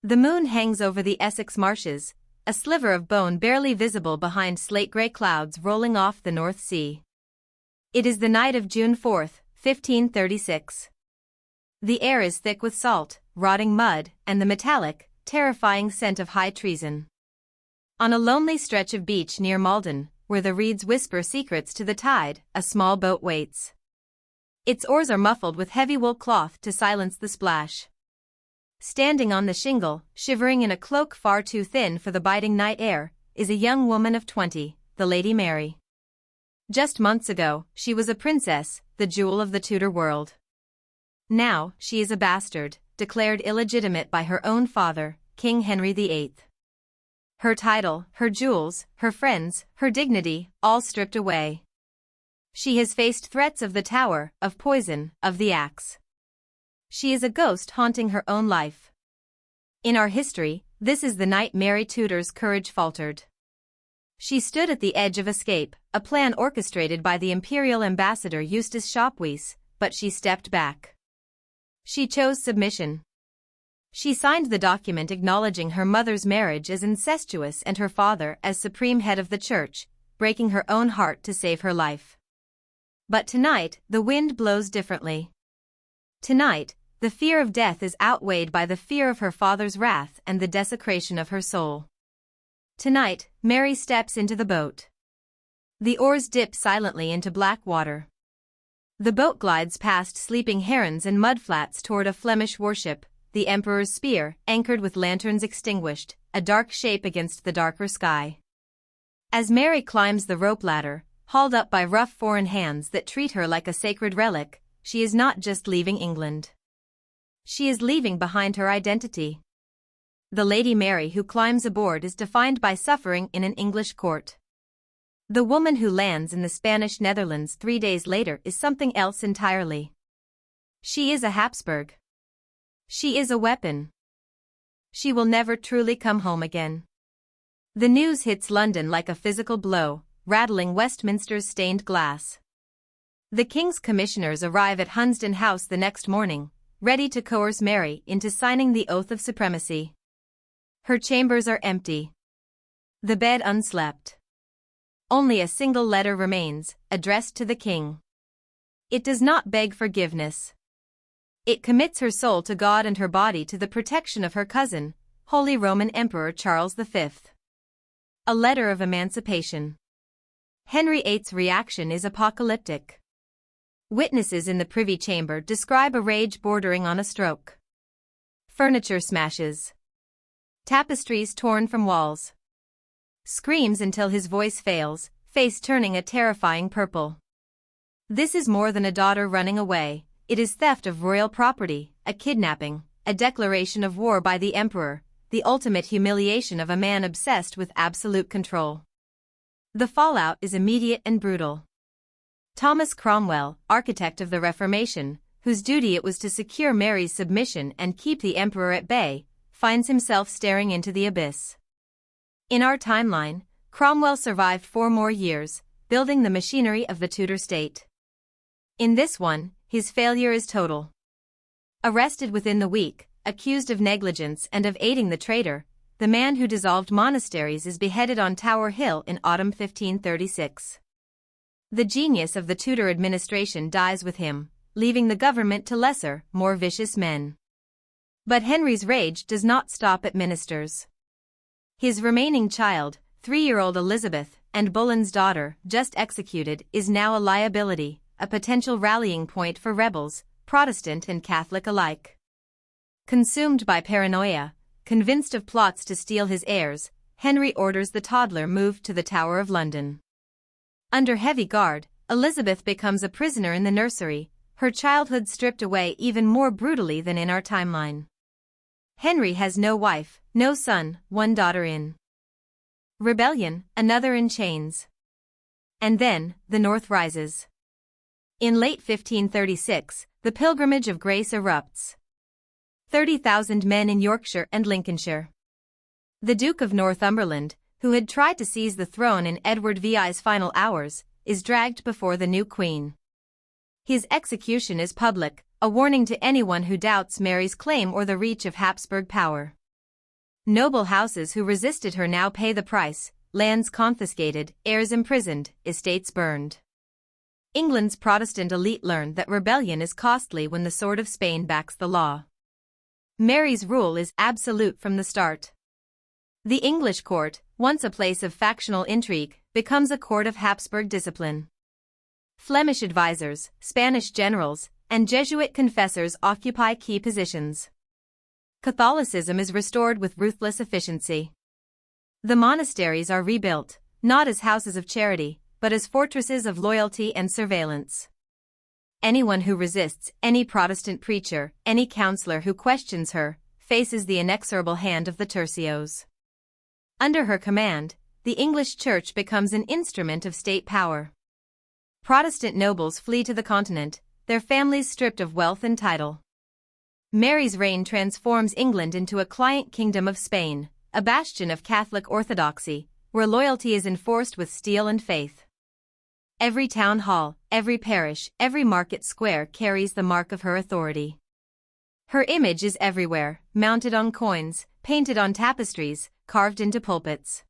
The moon hangs over the Essex marshes, a sliver of bone barely visible behind slate-grey clouds rolling off the North Sea. It is the night of June 4, 1536. The air is thick with salt, rotting mud, and the metallic, terrifying scent of high treason. On a lonely stretch of beach near Malden, where the reeds whisper secrets to the tide, a small boat waits. Its oars are muffled with heavy wool cloth to silence the splash. Standing on the shingle, shivering in a cloak far too thin for the biting night air, is a young woman of 20, the Lady Mary. Just months ago, she was a princess, the jewel of the Tudor world. Now, she is a bastard, declared illegitimate by her own father, King Henry VIII. Her title, her jewels, her friends, her dignity, all stripped away. She has faced threats of the Tower, of poison, of the axe. She is a ghost haunting her own life. In our history, this is the night Mary Tudor's courage faltered. She stood at the edge of escape, a plan orchestrated by the imperial ambassador Eustace Shopweis, but she stepped back. She chose submission. She signed the document acknowledging her mother's marriage as incestuous and her father as supreme head of the church, breaking her own heart to save her life. But tonight, the wind blows differently. Tonight, the fear of death is outweighed by the fear of her father's wrath and the desecration of her soul. Tonight, Mary steps into the boat. The oars dip silently into black water. The boat glides past sleeping herons and mudflats toward a Flemish warship, the Emperor's Spear, anchored with lanterns extinguished, a dark shape against the darker sky. As Mary climbs the rope ladder, hauled up by rough foreign hands that treat her like a sacred relic, she is not just leaving England. She is leaving behind her identity. The Lady Mary who climbs aboard is defined by suffering in an English court. The woman who lands in the Spanish Netherlands 3 days later is something else entirely. She is a Habsburg. She is a weapon. She will never truly come home again. The news hits London like a physical blow, rattling Westminster's stained glass. The King's commissioners arrive at Hunsdon House the next morning, ready to coerce Mary into signing the oath of supremacy. Her chambers are empty. The bed unslept. Only a single letter remains, addressed to the King. It does not beg forgiveness. It commits her soul to God and her body to the protection of her cousin, Holy Roman Emperor Charles V. A letter of emancipation. Henry VIII's reaction is apocalyptic. Witnesses in the Privy Chamber describe a rage bordering on a stroke. Furniture smashes. Tapestries torn from walls. Screams until his voice fails, face turning a terrifying purple. This is more than a daughter running away, it is theft of royal property, a kidnapping, a declaration of war by the Emperor, the ultimate humiliation of a man obsessed with absolute control. The fallout is immediate and brutal. Thomas Cromwell, architect of the Reformation, whose duty it was to secure Mary's submission and keep the Emperor at bay, finds himself staring into the abyss. In our timeline, Cromwell survived 4 more years, building the machinery of the Tudor state. In this one, his failure is total. Arrested within the week, accused of negligence and of aiding the traitor, the man who dissolved monasteries is beheaded on Tower Hill in autumn 1536. The genius of the Tudor administration dies with him, leaving the government to lesser, more vicious men. But Henry's rage does not stop at ministers. His remaining child, 3-year-old Elizabeth, and Boleyn's daughter, just executed, is now a liability, a potential rallying point for rebels, Protestant and Catholic alike. Consumed by paranoia, convinced of plots to steal his heirs, Henry orders the toddler moved to the Tower of London. Under heavy guard, Elizabeth becomes a prisoner in the nursery, her childhood stripped away even more brutally than in our timeline. Henry has no wife, no son, 1 daughter in rebellion, another in chains. And then, the North rises. In late 1536, the Pilgrimage of Grace erupts. 30,000 men in Yorkshire and Lincolnshire. The Duke of Northumberland, who had tried to seize the throne in Edward VI's final hours, is dragged before the new queen. His execution is public, a warning to anyone who doubts Mary's claim or the reach of Habsburg power. Noble houses who resisted her now pay the price, lands confiscated, heirs imprisoned, estates burned. England's Protestant elite learned that rebellion is costly when the sword of Spain backs the law. Mary's rule is absolute from the start. The English court, once a place of factional intrigue, becomes a court of Habsburg discipline. Flemish advisors, Spanish generals, and Jesuit confessors occupy key positions. Catholicism is restored with ruthless efficiency. The monasteries are rebuilt, not as houses of charity, but as fortresses of loyalty and surveillance. Anyone who resists any Protestant preacher, any counselor who questions her, faces the inexorable hand of the tercios. Under her command, the English Church becomes an instrument of state power. Protestant nobles flee to the continent, their families stripped of wealth and title. Mary's reign transforms England into a client kingdom of Spain, a bastion of Catholic orthodoxy, where loyalty is enforced with steel and faith. Every town hall, every parish, every market square carries the mark of her authority. Her image is everywhere, mounted on coins, painted on tapestries, carved into pulpits.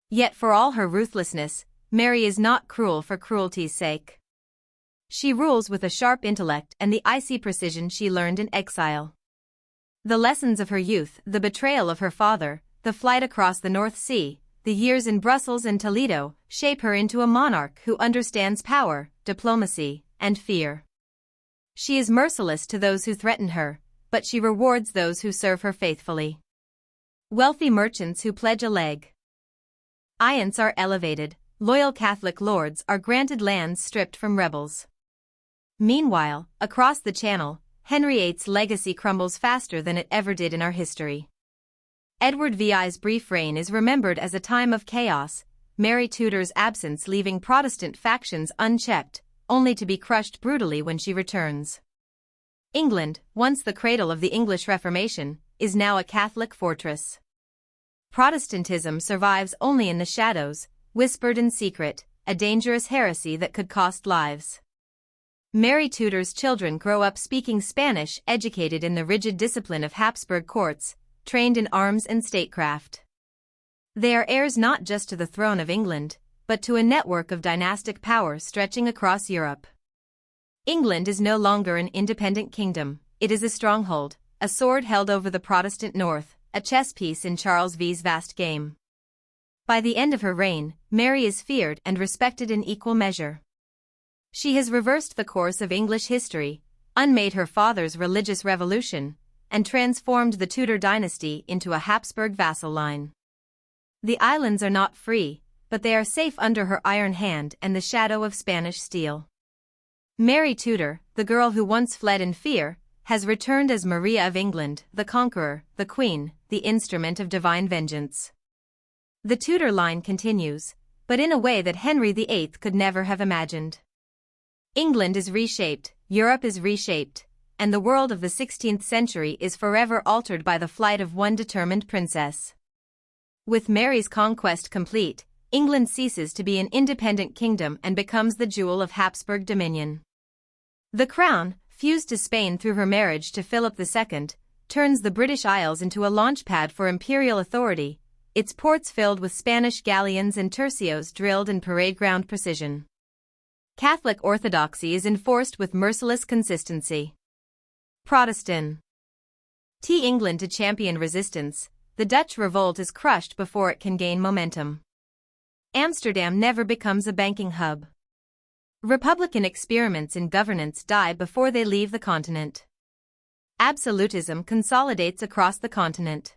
Yet for all her ruthlessness, Mary is not cruel for cruelty's sake. She rules with a sharp intellect and the icy precision she learned in exile. The lessons of her youth, the betrayal of her father, the flight across the North Sea, the years in Brussels and Toledo, shape her into a monarch who understands power, diplomacy, and fear. She is merciless to those who threaten her, but she rewards those who serve her faithfully. Wealthy merchants who pledge a leg. Aunts are elevated, loyal Catholic lords are granted lands stripped from rebels. Meanwhile, across the Channel, Henry VIII's legacy crumbles faster than it ever did in our history. Edward VI's brief reign is remembered as a time of chaos, Mary Tudor's absence leaving Protestant factions unchecked, only to be crushed brutally when she returns. England, once the cradle of the English Reformation, is now a Catholic fortress. Protestantism survives only in the shadows, whispered in secret, a dangerous heresy that could cost lives. Mary Tudor's children grow up speaking Spanish, educated in the rigid discipline of Habsburg courts, trained in arms and statecraft. They are heirs not just to the throne of England, but to a network of dynastic power stretching across Europe. England is no longer an independent kingdom, it is a stronghold, a sword held over the Protestant North, a chess piece in Charles V's vast game. By the end of her reign, Mary is feared and respected in equal measure. She has reversed the course of English history, unmade her father's religious revolution, and transformed the Tudor dynasty into a Habsburg vassal line. The islands are not free, but they are safe under her iron hand and the shadow of Spanish steel. Mary Tudor, the girl who once fled in fear, has returned as Maria of England, the conqueror, the queen, the instrument of divine vengeance. The Tudor line continues, but in a way that Henry VIII could never have imagined. England is reshaped, Europe is reshaped, and the world of the 16th century is forever altered by the flight of one determined princess. With Mary's conquest complete, England ceases to be an independent kingdom and becomes the jewel of Habsburg dominion. The crown, fused to Spain through her marriage to Philip II, turns the British Isles into a launchpad for imperial authority, its ports filled with Spanish galleons and tercios drilled in parade ground precision. Catholic orthodoxy is enforced with merciless consistency. Protestant. England to champion resistance, the Dutch revolt is crushed before it can gain momentum. Amsterdam never becomes a banking hub. Republican experiments in governance die before they leave the continent. Absolutism consolidates across the continent.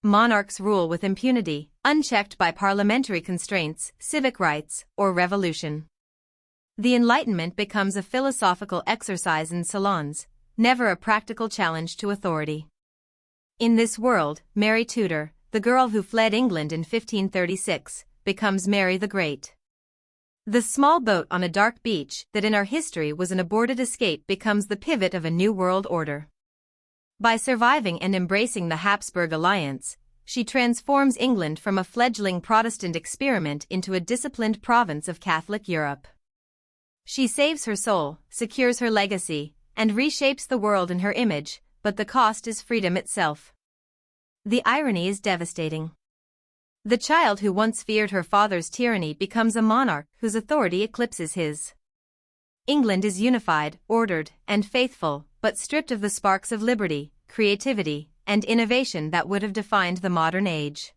Monarchs rule with impunity, unchecked by parliamentary constraints, civic rights, or revolution. The Enlightenment becomes a philosophical exercise in salons, never a practical challenge to authority. In this world, Mary Tudor, the girl who fled England in 1536, becomes Mary the Great. The small boat on a dark beach that in our history was an aborted escape becomes the pivot of a new world order. By surviving and embracing the Habsburg alliance, she transforms England from a fledgling Protestant experiment into a disciplined province of Catholic Europe. She saves her soul, secures her legacy, and reshapes the world in her image, but the cost is freedom itself. The irony is devastating. The child who once feared her father's tyranny becomes a monarch whose authority eclipses his. England is unified, ordered, and faithful, but stripped of the sparks of liberty, creativity, and innovation that would have defined the modern age.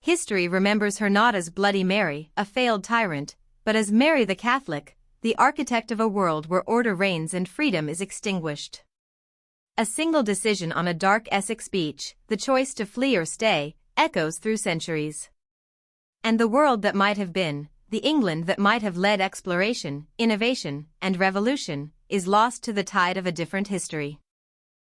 History remembers her not as Bloody Mary, a failed tyrant, but as Mary the Catholic, the architect of a world where order reigns and freedom is extinguished. A single decision on a dark Essex beach, the choice to flee or stay, echoes through centuries. And the world that might have been, the England that might have led exploration, innovation, and revolution, is lost to the tide of a different history.